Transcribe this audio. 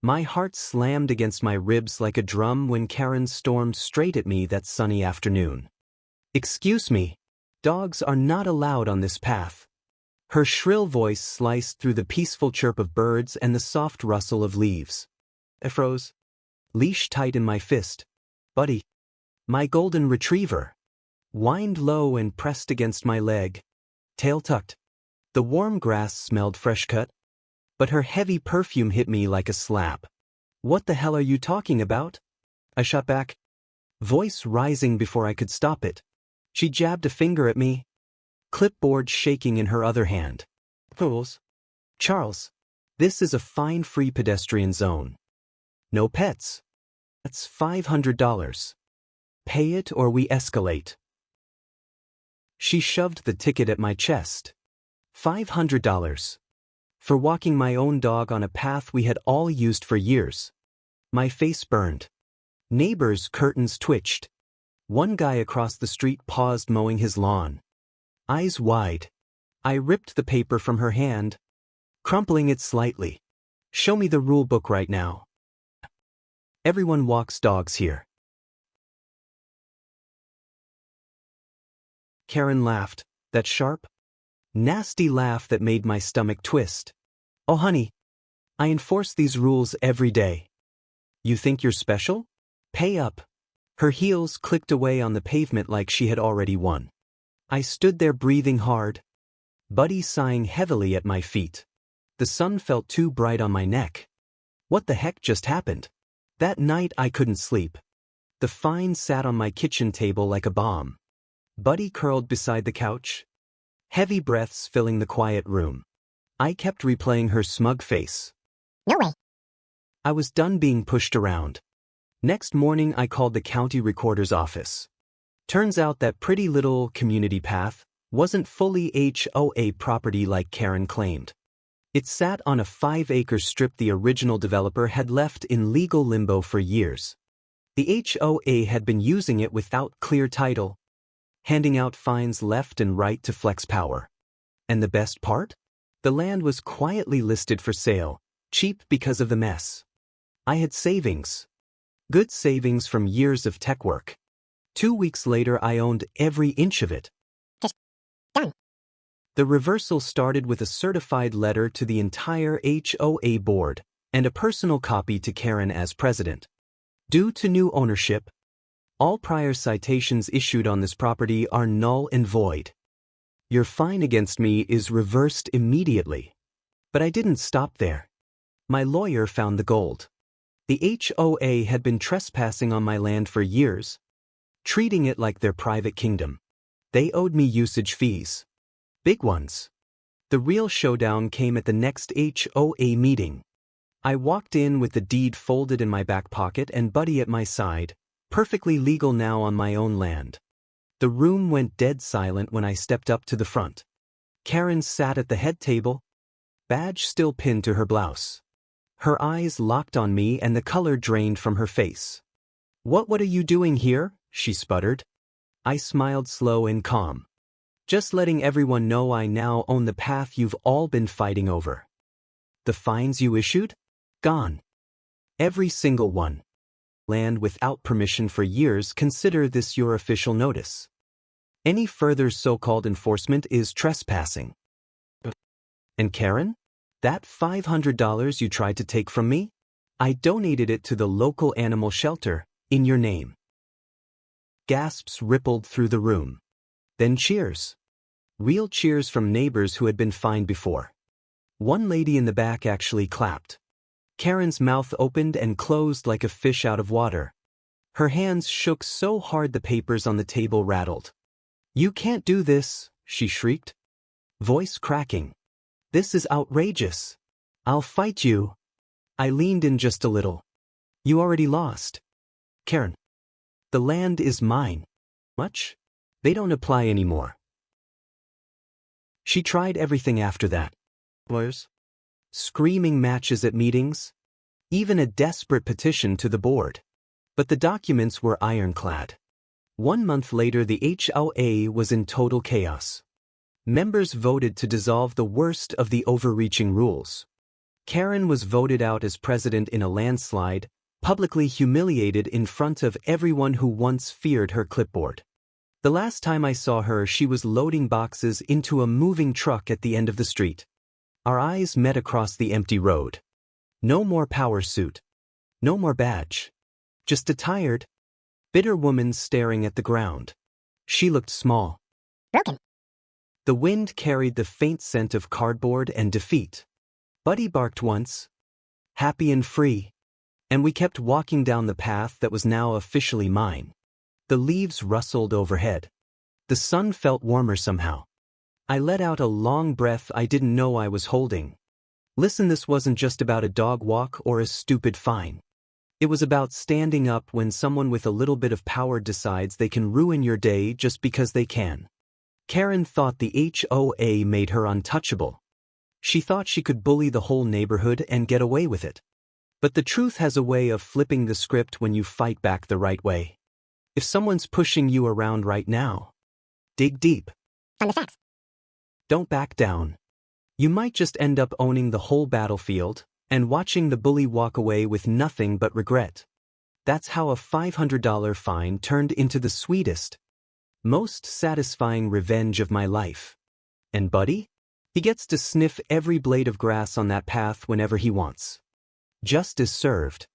My heart slammed against my ribs like a drum when Karen stormed straight at me that sunny afternoon. "Excuse me. Dogs are not allowed on this path." Her shrill voice sliced through the peaceful chirp of birds and the soft rustle of leaves. I froze, leash tight in my fist. Buddy, my golden retriever, whined low and pressed against my leg, tail tucked. The warm grass smelled fresh cut, but her heavy perfume hit me like a slap. "What the hell are you talking about?" I shot back, voice rising before I could stop it. She jabbed a finger at me, clipboard shaking in her other hand. "Fools. Charles, this is a fine-free pedestrian zone. No pets. That's $500. Pay it or we escalate." She shoved the ticket at my chest. $500. For walking my own dog on a path we had all used for years. My face burned. Neighbors' curtains twitched. One guy across the street paused mowing his lawn. Eyes wide. I ripped the paper from her hand, crumpling it slightly. "Show me the rule book right now." "Everyone walks dogs here." Karen laughed, that sharp, nasty laugh that made my stomach twist. "Oh honey, I enforce these rules every day. You think you're special? Pay up." Her heels clicked away on the pavement like she had already won. I stood there breathing hard, Buddy sighing heavily at my feet. The sun felt too bright on my neck. What the heck just happened? That night I couldn't sleep. The fine sat on my kitchen table like a bomb. Buddy curled beside the couch, heavy breaths filling the quiet room. I kept replaying her smug face. "No way." I was done being pushed around. Next morning I called the county recorder's office. Turns out that pretty little community path wasn't fully HOA property like Karen claimed. It sat on a 5-acre strip the original developer had left in legal limbo for years. The HOA had been using it without clear title, handing out fines left and right to flex power. And the best part? The land was quietly listed for sale, cheap because of the mess. I had savings. Good savings from years of tech work. 2 weeks later I owned every inch of it. Just done. The reversal started with a certified letter to the entire HOA board and a personal copy to Karen as president. Due to new ownership, all prior citations issued on this property are null and void. Your fine against me is reversed immediately. But I didn't stop there. My lawyer found the gold. The HOA had been trespassing on my land for years, treating it like their private kingdom. They owed me usage fees. Big ones. The real showdown came at the next HOA meeting. I walked in with the deed folded in my back pocket and Buddy at my side, perfectly legal now on my own land. The room went dead silent when I stepped up to the front. Karen sat at the head table, badge still pinned to her blouse. Her eyes locked on me and the color drained from her face. What are you doing here?" she sputtered. I smiled slow and calm. "Just letting everyone know I now own the path you've all been fighting over." "The fines you issued? Gone. Every single one. Land without permission for years, consider this your official notice. Any further so-called enforcement is trespassing." "And Karen? That $500 you tried to take from me? I donated it to the local animal shelter, in your name." Gasps rippled through the room. Then cheers. Real cheers from neighbors who had been fined before. One lady in the back actually clapped. Karen's mouth opened and closed like a fish out of water. Her hands shook so hard the papers on the table rattled. "You can't do this," she shrieked, voice cracking. "This is outrageous. I'll fight you." I leaned in just a little. "You already lost. Karen, the land is mine. Much? They don't apply anymore." She tried everything after that. Lawyers, screaming matches at meetings, even a desperate petition to the board. But the documents were ironclad. 1 month later the HOA was in total chaos. Members voted to dissolve the worst of the overreaching rules. Karen was voted out as president in a landslide, publicly humiliated in front of everyone who once feared her clipboard. The last time I saw her, she was loading boxes into a moving truck at the end of the street. Our eyes met across the empty road. No more power suit. No more badge. Just a tired, bitter woman staring at the ground. She looked small. Broken. The wind carried the faint scent of cardboard and defeat. Buddy barked once, happy and free, and we kept walking down the path that was now officially mine. The leaves rustled overhead. The sun felt warmer somehow. I let out a long breath I didn't know I was holding. Listen, this wasn't just about a dog walk or a stupid fine. It was about standing up when someone with a little bit of power decides they can ruin your day just because they can. Karen thought the HOA made her untouchable. She thought she could bully the whole neighborhood and get away with it. But the truth has a way of flipping the script when you fight back the right way. If someone's pushing you around right now, dig deep. On the facts. Don't back down. You might just end up owning the whole battlefield and watching the bully walk away with nothing but regret. That's how a $500 fine turned into the sweetest, most satisfying revenge of my life. And Buddy? He gets to sniff every blade of grass on that path whenever he wants. Justice served.